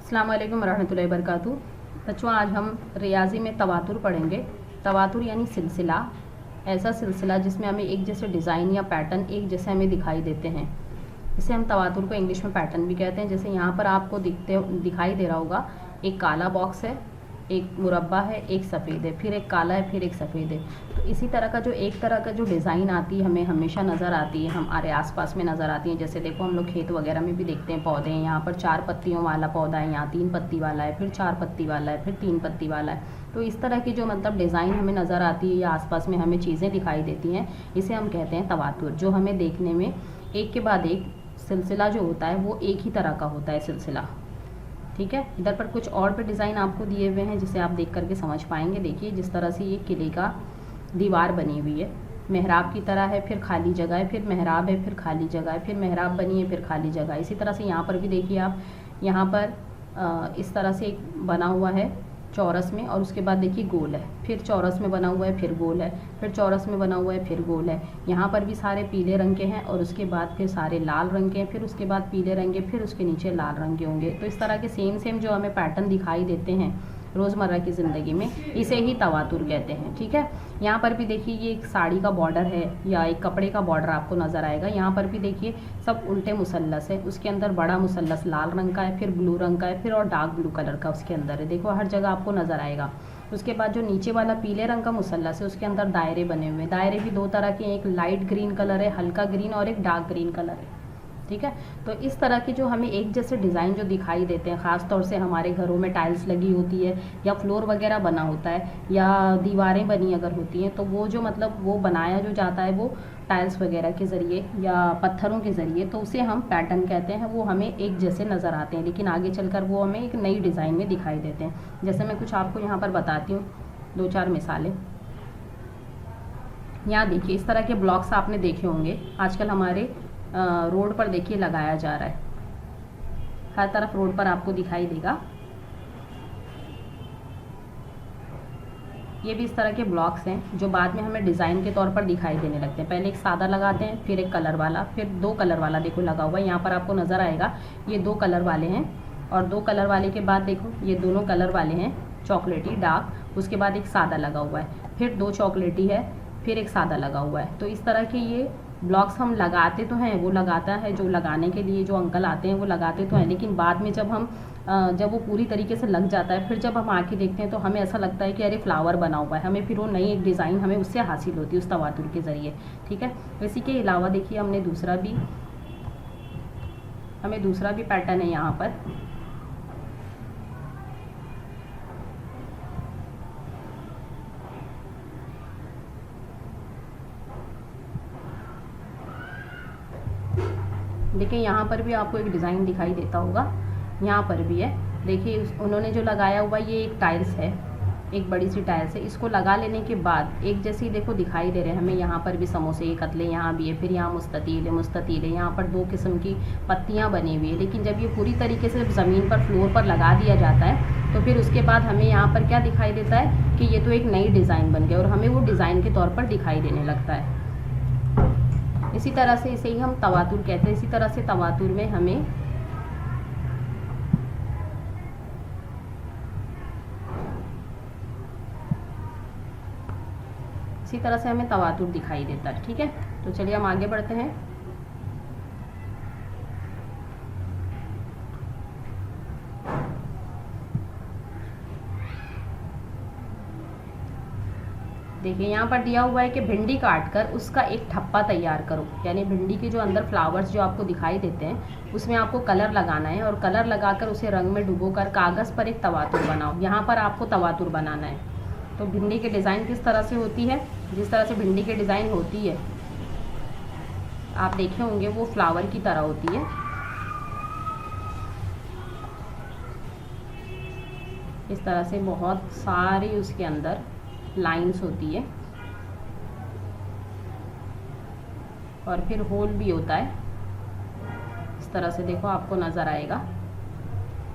अस्सलाम वालेकुम रहमतुल्लाहि वबरकातुहू। बच्चों, आज हम रियाजी में तवातुर पढ़ेंगे। तवातुर यानी सिलसिला, ऐसा सिलसिला जिसमें हमें एक जैसे डिज़ाइन या पैटर्न एक जैसे हमें दिखाई देते हैं। इसे हम तवातुर को इंग्लिश में पैटर्न भी कहते हैं। जैसे यहाँ पर आपको दिखाई दे रहा होगा, एक काला बॉक्स है, एक मुरब्बा है, एक सफ़ेद है, फिर एक काला है, फिर एक सफ़ेद है। तो इसी तरह का जो एक तरह का जो डिज़ाइन आती है हमें हमेशा नज़र आती है, हमारे आसपास में नज़र आती है। जैसे देखो, हम लोग खेत वगैरह में भी देखते हैं पौधे हैं, यहाँ पर 4 पत्तियों वाला पौधा है, यहाँ 3 पत्ती वाला है, फिर 4 पत्ती वाला है, फिर 3 पत्ती वाला है। तो इस तरह की जो मतलब डिज़ाइन हमें नज़र आती है या आसपास में हमें चीज़ें दिखाई देती हैं, इसे हम कहते हैं तवातुर। जो हमें देखने में एक के बाद एक सिलसिला जो होता है वो एक ही तरह का होता है सिलसिला। ठीक है, इधर पर कुछ और भी डिज़ाइन आपको दिए हुए हैं जिसे आप देख करके समझ पाएंगे। देखिए, जिस तरह से ये किले का दीवार बनी हुई है, मेहराब की तरह है, फिर खाली जगह है, फिर मेहराब है, फिर खाली जगह है, फिर मेहराब बनी है, फिर खाली जगह है। इसी तरह से यहाँ पर भी देखिए आप, यहाँ पर इस तरह से एक बना हुआ है चौरस में, और उसके बाद देखिए गोल है, फिर चौरस में बना हुआ है, फिर गोल है, फिर चौरस में बना हुआ है, फिर गोल है। यहाँ पर भी सारे पीले रंग के हैं, और उसके बाद फिर सारे लाल रंग के हैं, फिर उसके बाद पीले रंग के, फिर उसके नीचे लाल रंग के होंगे। तो इस तरह के सेम जो हमें पैटर्न दिखाई देते हैं रोज़मर्रा की ज़िंदगी में, इसे ही तवातुर कहते हैं। ठीक है, यहाँ पर भी देखिए ये एक साड़ी का बॉर्डर है या एक कपड़े का बॉर्डर आपको नज़र आएगा। यहाँ पर भी देखिए सब उल्टे मुसल्लस है, उसके अंदर बड़ा मुसल्लस लाल रंग का है, फिर ब्लू रंग का है, फिर और डार्क ब्लू कलर का उसके अंदर है। देखो, हर जगह आपको नज़र आएगा। उसके बाद जो नीचे वाला पीले रंग का मुसल्लस है, उसके अंदर दायरे बने हुए हैं। दायरे भी दो तरह के हैं, एक लाइट ग्रीन कलर है, हल्का ग्रीन, और एक डार्क ग्रीन कलर है। ठीक है, तो इस तरह की जो हमें एक जैसे डिज़ाइन जो दिखाई देते हैं, ख़ास तौर से हमारे घरों में टाइल्स लगी होती है या फ्लोर वगैरह बना होता है या दीवारें बनी अगर होती हैं, तो वो जो मतलब वो बनाया जो जाता है वो टाइल्स वगैरह के ज़रिए या पत्थरों के ज़रिए, तो उसे हम पैटर्न कहते हैं। वो हमें एक जैसे नज़र आते हैं, लेकिन आगे चलकर वो हमें एक नई डिज़ाइन में दिखाई देते हैं। जैसे मैं कुछ आपको यहाँ पर बताती हूँ, 2-4 मिसालें। यहाँ देखिए, इस तरह के ब्लॉक्स आपने देखे होंगे, आजकल हमारे रोड पर देखिए लगाया जा रहा है, हर तरफ रोड पर आपको दिखाई देगा। ये भी इस तरह के ब्लॉक्स हैं जो बाद में हमें डिज़ाइन के तौर पर दिखाई देने लगते हैं। पहले एक सादा लगाते हैं, फिर एक कलर वाला, फिर 2 कलर वाला। देखो लगा हुआ है, यहाँ पर आपको नज़र आएगा ये 2 कलर वाले हैं, और 2 कलर वाले के बाद देखो ये दोनों कलर वाले हैं, चॉकलेटी डार्क, उसके बाद एक सादा लगा हुआ है, फिर 2 चॉकलेटी है, फिर एक सादा लगा हुआ है। तो इस तरह के ये ब्लॉक्स हम लगाते तो हैं, वो लगाता है जो लगाने के लिए जो अंकल आते हैं वो लगाते तो हैं, लेकिन बाद में जब वो पूरी तरीके से लग जाता है, फिर जब हम आके देखते हैं तो हमें ऐसा लगता है कि अरे फ्लावर बना हुआ है। हमें फिर वो नई एक डिज़ाइन हमें उससे हासिल होती है उस तवातुर के ज़रिए। ठीक है, इसी के अलावा देखिए हमें दूसरा भी पैटर्न है यहाँ पर। देखिए, यहाँ पर भी आपको एक डिज़ाइन दिखाई देता होगा, यहाँ पर भी है। देखिए, उन्होंने जो लगाया हुआ ये एक टाइल्स है, एक बड़ी सी टाइल्स है। इसको लगा लेने के बाद एक जैसी देखो दिखाई दे रहे हैं हमें। यहाँ पर भी समोसे के कतले यहाँ भी है, फिर यहाँ मुस्ततील है, यहाँ पर 2 किस्म की पत्तियाँ बनी हुई है। लेकिन जब ये पूरी तरीके से ज़मीन पर फ्लोर पर लगा दिया जाता है तो फिर उसके बाद हमें यहाँ पर क्या दिखाई देता है कि ये तो एक नई डिज़ाइन बन गई, और हमें वो डिज़ाइन के तौर पर दिखाई देने लगता है। इसी तरह से इसे ही हम तवातुर कहते हैं। इसी तरह से तवातुर में हमें तवातुर दिखाई देता है। ठीक है, तो चलिए हम आगे बढ़ते हैं। देखिए, यहाँ पर दिया हुआ है कि भिंडी काट कर उसका एक ठप्पा तैयार करो, यानी भिंडी के जो अंदर फ्लावर्स जो आपको दिखाई देते हैं उसमें आपको कलर लगाना है, और कलर लगाकर उसे रंग में डुबोकर कागज़ पर एक तवातुर बनाओ। यहाँ पर आपको तवातुर बनाना है। तो भिंडी की डिज़ाइन किस तरह से होती है, जिस तरह से भिंडी की डिज़ाइन होती है आप देखे होंगे, वो फ्लावर की तरह होती है। इस तरह से बहुत सारी उसके अंदर लाइंस होती है, और फिर होल भी होता है। इस तरह से देखो आपको नज़र आएगा।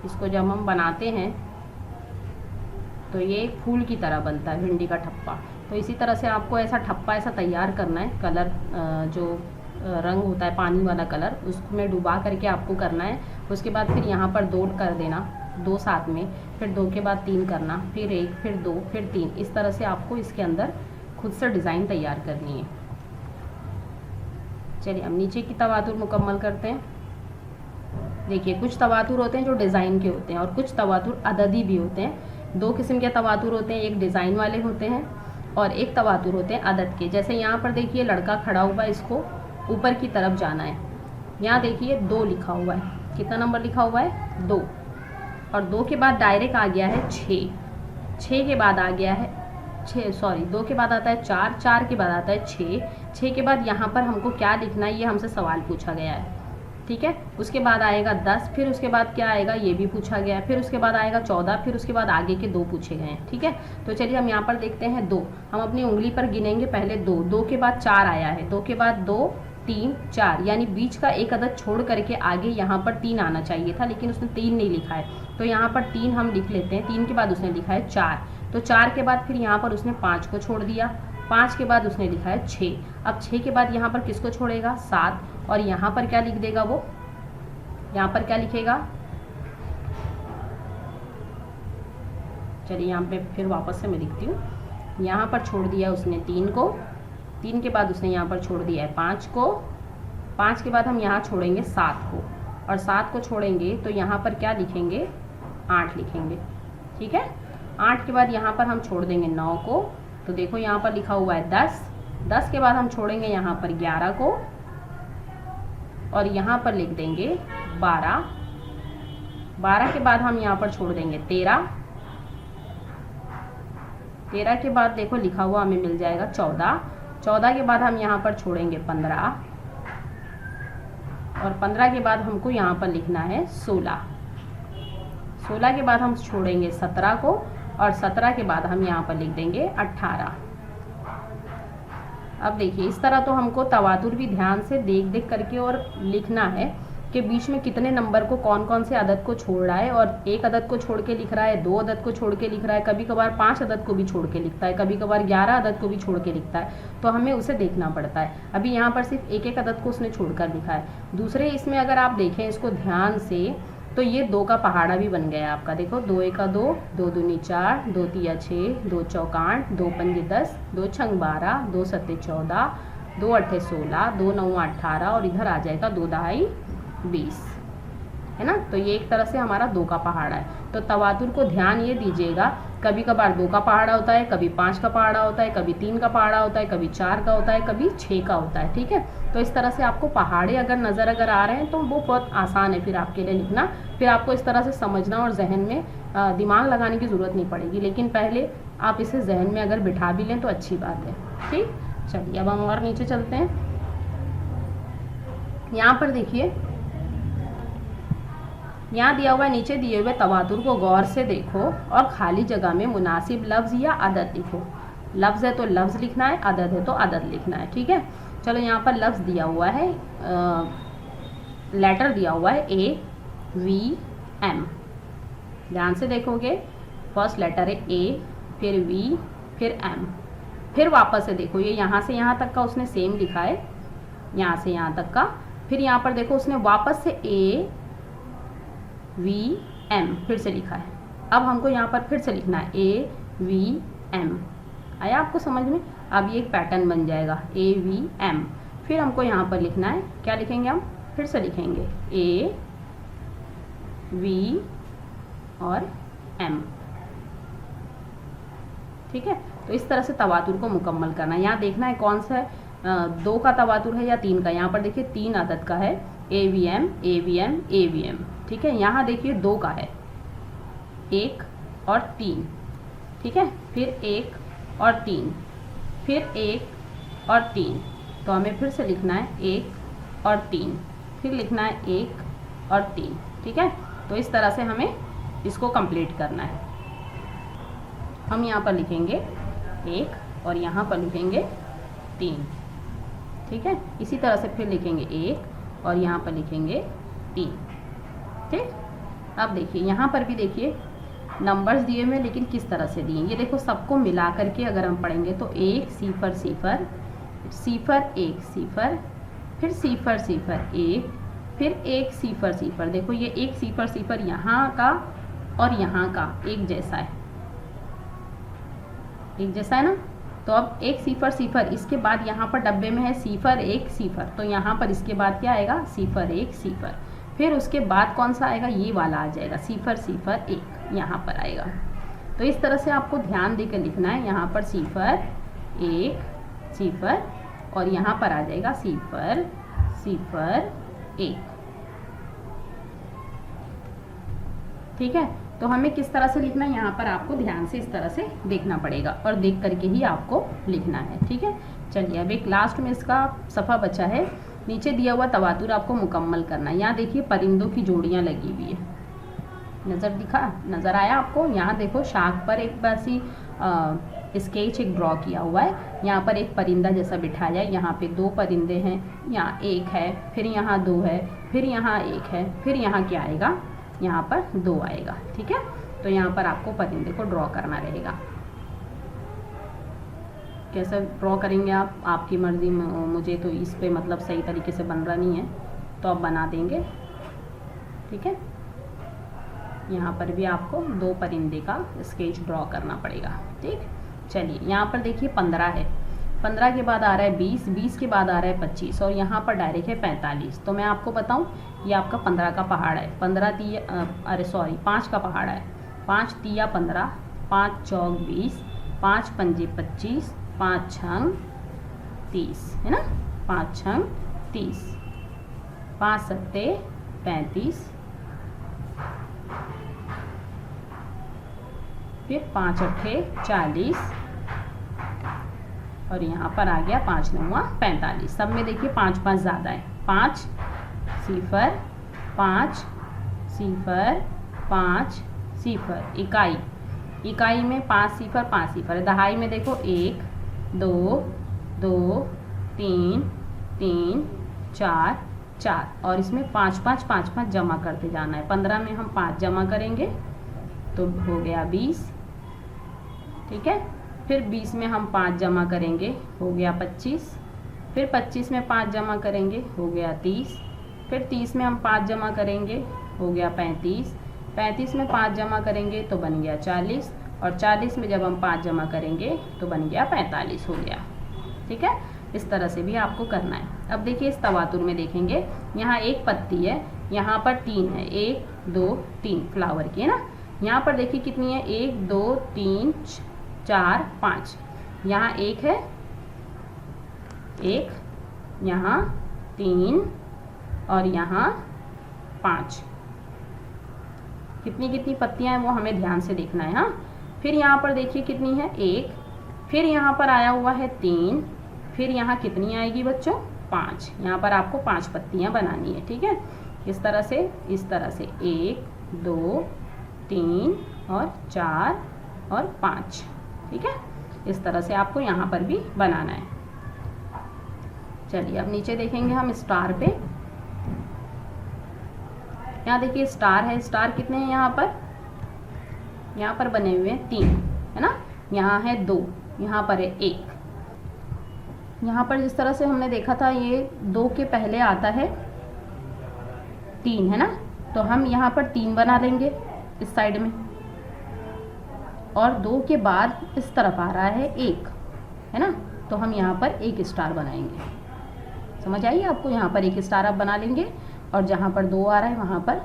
इसको जब हम बनाते हैं तो ये एक फूल की तरह बनता है, भिंडी का ठप्पा। तो इसी तरह से आपको ऐसा ठप्पा ऐसा तैयार करना है। कलर जो रंग होता है पानी वाला कलर, उसमें डुबा करके आपको करना है। उसके बाद फिर यहाँ पर डॉट कर देना, 2 साथ में, फिर 2 के बाद 3 करना, फिर 1, फिर 2, फिर 3, इस तरह से आपको इसके अंदर खुद से डिज़ाइन तैयार करनी है। चलिए अब नीचे की तवातुर मुकम्मल करते हैं। देखिए कुछ तवातुर होते हैं जो डिज़ाइन के होते हैं और कुछ तवातुर अददी भी होते हैं। 2 किस्म के तवातुर होते हैं, एक डिज़ाइन वाले होते हैं और एक तवातुर होते हैं अदद के। जैसे यहाँ पर देखिए लड़का खड़ा हुआ है, इसको ऊपर की तरफ जाना है। यहाँ देखिए 2 लिखा हुआ है, कितना नंबर लिखा हुआ है 2, और 2 के बाद डायरेक्ट आ गया है 6, 6 के बाद आ गया है 2 के बाद आता है 4, 4 के बाद आता है 6, 6 के बाद यहाँ पर हमको क्या लिखना है ये हमसे सवाल पूछा गया है, ठीक है। उसके बाद आएगा 10, फिर उसके बाद क्या आएगा ये भी पूछा गया है, फिर उसके बाद आएगा 14, फिर उसके बाद आगे के 2 पूछे गए हैं, ठीक है। तो चलिए हम यहाँ पर देखते हैं 2, हम अपनी उंगली पर गिनेंगे पहले 2, 2 के बाद 4 आया है, 2 के बाद 2, 3, 4, यानी बीच का एक अदद छोड़ करके आगे यहाँ पर 3 आना चाहिए था, लेकिन उसने 3 नहीं लिखा है, तो यहाँ पर 3 हम लिख लेते हैं। 3 के बाद उसने लिखा है 4, तो 4 के बाद फिर यहाँ पर उसने 5 को छोड़ दिया, 5 के बाद उसने लिखा है 6, अब 6 के बाद यहाँ पर किसको छोड़ेगा 7, और यहाँ पर क्या लिख देगा वो, यहाँ पर क्या लिखेगा, चलिए यहाँ पे फिर वापस से मैं लिखती हूँ। यहाँ पर छोड़ दिया उसने 3 को, 3 के बाद उसने यहाँ पर छोड़ दिया है 5 को, 5 के बाद हम यहाँ छोड़ेंगे 7 को, और 7 को छोड़ेंगे तो यहाँ पर क्या लिखेंगे 8 लिखेंगे, ठीक है। 8 के बाद यहाँ पर हम छोड़ देंगे 9 को, तो देखो यहाँ पर लिखा हुआ है 10, 10 के बाद हम छोड़ेंगे यहाँ पर 11 को, और यहाँ पर लिख देंगे 12, 12 के बाद हम यहाँ पर छोड़ देंगे 13, 13 के बाद देखो लिखा हुआ हमें मिल जाएगा 14, 14 के बाद हम यहाँ पर छोड़ेंगे 15, और 15 के बाद हमको यहाँ पर लिखना है 16, 16 के बाद हम छोड़ेंगे 17 को, और 17 के बाद हम यहाँ पर लिख देंगे 18। अब देखिए इस तरह तो हमको तवातुर भी ध्यान से देख देख करके और लिखना है कि बीच में कितने नंबर को कौन कौन से अदद को छोड़ रहा है, और 1 अदद को छोड़ के लिख रहा है, 2 अदद को छोड़ के लिख रहा है, कभी कभार 5 अदद को भी छोड़ के लिखता है, कभी कभार 11 अदद को भी छोड़ के लिखता है, तो हमें उसे देखना पड़ता है। अभी यहाँ पर सिर्फ एक एक अदद को उसने छोड़कर लिखा है। दूसरे इसमें अगर आप देखें इसको ध्यान से तो ये 2 का पहाड़ा भी बन गया आपका, देखो 2 1 2, 2 2 4, 2 3 6, 2 4 8, 2 5 10, 2 6 12, 2 7 14, 2 8 16, 2 9 18, और इधर आ जाएगा 2 2 20, है ना। तो ये एक तरह से हमारा 2 का पहाड़ा है। तो तवातुर को ध्यान ये दीजिएगा, कभी कभार 2 का पहाड़ा होता है, कभी 5 का पहाड़ा होता है, कभी 3 का पहाड़ा होता है, कभी 4 का होता है, कभी 6 का होता है, ठीक है। तो इस तरह से आपको पहाड़े अगर नज़र अगर आ रहे हैं तो वो बहुत आसान है फिर आपके लिए लिखना, फिर आपको इस तरह से समझना और जहन में दिमाग लगाने की ज़रूरत नहीं पड़ेगी, लेकिन पहले आप इसे जहन में अगर बिठा भी लें तो अच्छी बात है, ठीक। चलिए अब हम और नीचे चलते हैं। यहाँ पर देखिए यहाँ दिया हुआ है, नीचे दिए हुए तवातुर को गौर से देखो और खाली जगह में मुनासिब लफ्ज़ या अदद लिखो। लफ्ज़ है तो लफ्ज़ लिखना है, अदद है तो अदद लिखना है, ठीक है। चलो यहाँ पर लफ्ज़ दिया हुआ है, लेटर दिया हुआ है AVM, ध्यान से देखोगे, फर्स्ट लेटर है A, फिर V, फिर M, फिर वापस से देखो ये यहाँ से यहाँ तक का उसने सेम लिखा है, यहाँ से यहाँ तक का, फिर यहाँ पर देखो उसने वापस से AVM फिर से लिखा है। अब हमको यहाँ पर फिर से लिखना है AVM, आया आपको समझ में। अब ये एक पैटर्न बन जाएगा AVM, फिर हमको यहाँ पर लिखना है, क्या लिखेंगे हम, फिर से लिखेंगे AV और M, ठीक है। तो इस तरह से तवातुर को मुकम्मल करना है। यहाँ देखना है कौन सा 2 का तवातुर है या 3 का। यहाँ पर देखिए 3 अदद का है, AVM AVM AVM, ठीक है। यहाँ देखिए 2 का है, 1 और 3, ठीक है, फिर 1 और 3, फिर 1 और 3, तो हमें फिर से लिखना है 1 और 3, फिर लिखना है 1 और 3, ठीक है। तो इस तरह से हमें इसको कंप्लीट करना है। हम यहाँ पर लिखेंगे 1 और यहाँ पर लिखेंगे 3, ठीक है। इसी तरह से फिर लिखेंगे 1 और यहाँ पर लिखेंगे 3, ठीक। अब देखिए यहाँ पर भी देखिए नंबर्स दिए हुए, लेकिन किस तरह से दिए, ये देखो सबको मिला करके अगर हम पढ़ेंगे तो 1 0 0 0 1 0, फिर 0 0 1, फिर 1 0 0, देखो ये 1 0 0 यहाँ का और यहाँ का एक जैसा है, एक जैसा है ना। तो अब एक सिफर सिफर, इसके बाद यहाँ पर डब्बे में है सिफर एक सिफर, तो यहाँ पर इसके बाद क्या आएगा, सिफर एक सिफर। फिर उसके बाद कौन सा आएगा, ये वाला आ जाएगा, सिफर सिफर एक यहाँ पर आएगा। तो इस तरह से आपको ध्यान देकर लिखना है। यहाँ पर सिफर एक सिफर और यहाँ पर आ जाएगा सिफर सिफर एक। ठीक है, तो हमें किस तरह से लिखना है, यहाँ पर आपको ध्यान से इस तरह से देखना पड़ेगा और देख करके ही आपको लिखना है। ठीक है, चलिए अब एक लास्ट में इसका सफ़ा बचा है। नीचे दिया हुआ तवातुर आपको मुकम्मल करना है। यहाँ देखिए परिंदों की जोड़ियाँ लगी हुई है, नज़र आया आपको। यहाँ देखो शाख पर एक वैसी स्केच एक ड्रॉ किया हुआ है। यहाँ पर एक परिंदा जैसा बिठाया है, यहाँ पे 2 परिंदे हैं, यहाँ एक है, फिर यहाँ 2 है, फिर यहाँ एक है, फिर यहाँ क्या आएगा, यहाँ पर 2 आएगा। ठीक है, तो यहाँ पर आपको परिंदे को ड्रॉ करना रहेगा। कैसे ड्रॉ करेंगे आप, आपकी मर्ज़ी। मुझे तो इस पे मतलब सही तरीके से बन रहा नहीं है, तो आप बना देंगे। ठीक है, यहाँ पर भी आपको 2 परिंदे का स्केच ड्रॉ करना पड़ेगा। ठीक, चलिए यहाँ पर देखिए 15 है, 15 के बाद आ रहा है 20, 20 के बाद आ रहा है 25 और यहाँ पर डायरेक्ट है 45। तो मैं आपको बताऊँ, ये आपका 15 का पहाड़ है। 5 का पहाड़ है। 5 तिया 15, 5 चौक 20, 5 पंजे 25, 5 छंग 30, है ना, 5 छंग 30, 5 सत्ते 35, फिर 5 अट्ठे 40 और यहाँ पर आ गया 5 नौवा 45। सब में देखिए 5 5 ज़्यादा है। 5 सिफर 5 सिफर 5 सिफर। इकाई में 5 सिफर 5 सिफर। दहाई में देखो 1 2 2 3 3 4 4 और इसमें 5 5 5 5 जमा करते जाना है। 15 में हम 5 जमा करेंगे तो हो गया 20। ठीक है, फिर 20 में हम 5 जमा करेंगे, हो गया 25। फिर 25 में 5 जमा करेंगे, हो गया 30। फिर 30 में हम 5 जमा करेंगे, हो गया 35। 35 में 5 जमा करेंगे तो बन गया 40 और 40 में जब हम 5 जमा करेंगे तो बन गया 45 हो गया। ठीक है, इस तरह से भी आपको करना है। अब देखिए इस तवातुर में देखेंगे, यहाँ एक पत्ती है, यहाँ पर 3 है, 1 2 3 फ्लावर की, है ना। यहाँ पर देखिए कितनी है, 1 2 3 4 5। यहाँ 1 है, 1 यहाँ 3 और यहाँ 5। कितनी कितनी पत्तियाँ हैं वो हमें ध्यान से देखना है। हाँ, फिर यहाँ पर देखिए कितनी है, 1, फिर यहाँ पर आया हुआ है 3, फिर यहाँ कितनी आएगी बच्चों, 5। यहाँ पर आपको 5 पत्तियाँ बनानी है। ठीक है, इस तरह से 1 2 3 और 4 और 5। ठीक है, इस तरह से आपको यहाँ पर भी बनाना है। चलिए अब नीचे देखेंगे हम स्टार पे। यहाँ देखिए स्टार है, स्टार कितने हैं यहाँ पर बने हुए हैं 3, है ना। यहाँ है 2, यहाँ पर है 1। यहाँ पर जिस तरह से हमने देखा था ये 2 के पहले आता है 3, है ना, तो हम यहाँ पर 3 बना लेंगे इस साइड में और 2 के बाद इस तरफ आ रहा है 1, है ना, तो हम यहाँ पर 1 स्टार बनाएंगे। समझ आइए आपको, यहाँ पर 1 स्टार आप बना लेंगे और जहाँ पर 2 आ रहा है वहाँ पर,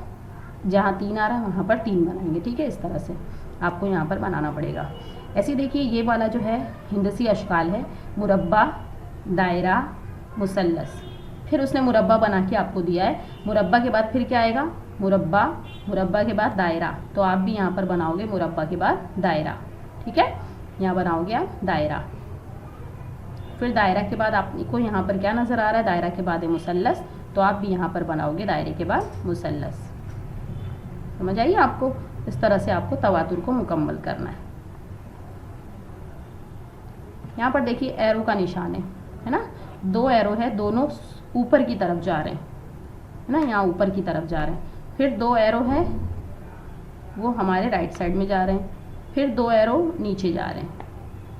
जहाँ 3 आ रहा है वहाँ पर 3 बनाएंगे। ठीक है, इस तरह से आपको यहाँ पर बनाना पड़ेगा। ऐसे देखिए ये वाला जो है हिंदसी अशकाल है, मुरब्बा, दायरा, मुसल्लस। फिर उसने मुरब्बा बना के आपको दिया है। मुरब्बा के बाद फिर क्या आएगा, मुरब्बा, मुरब्बा के बाद दायरा। तो आप भी यहाँ पर बनाओगे मुरब्बा के बाद दायरा। ठीक है, यहाँ बनाओगे आप दायरा। फिर दायरा के बाद आपको यहाँ पर क्या नज़र आ रहा है, दायरा के बाद है मुसल्लस, तो आप भी यहाँ पर बनाओगे दायरे के बाद मुसल्लस। समझ आइए आपको, इस तरह से आपको तवातुर को मुकम्मल करना है। यहाँ पर देखिए एरो का निशान है ना, 2 एरो है, दोनों ऊपर की तरफ जा रहे हैं, है ना, यहाँ ऊपर की तरफ जा रहे हैं। फिर 2 एरो है वो हमारे राइट साइड में जा रहे हैं, फिर 2 एरो नीचे जा रहे हैं,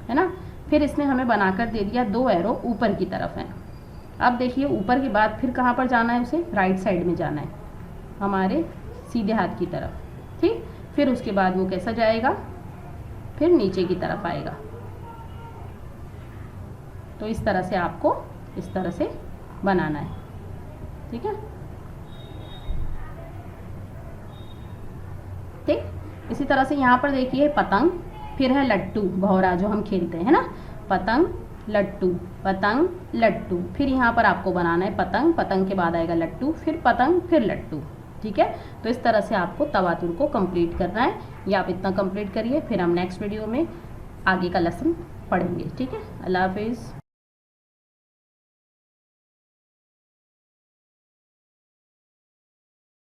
है ना। फिर इसने हमें बनाकर दे दिया 2 एरो ऊपर की तरफ है। अब देखिए ऊपर के बाद फिर कहाँ पर जाना है, उसे राइट साइड में जाना है, हमारे सीधे हाथ की तरफ। ठीक, फिर उसके बाद वो कैसा जाएगा, फिर नीचे की तरफ आएगा। तो इस तरह से आपको इस तरह से बनाना है, ठीक है। ठीक, इसी तरह से यहाँ पर देखिए पतंग, फिर है लट्टू, भौरा जो हम खेलते हैं ना, पतंग लट्टू, पतंग लट्टू, फिर यहाँ पर आपको बनाना है पतंग, पतंग के बाद आएगा लट्टू, फिर पतंग, फिर लट्टू, ठीक है। तो इस तरह से आपको तवातुर को कंप्लीट करना है। ये आप इतना कंप्लीट करिए, फिर हम नेक्स्ट वीडियो में आगे का लेसन पढ़ेंगे, ठीक है। अल्लाह हाफिज़।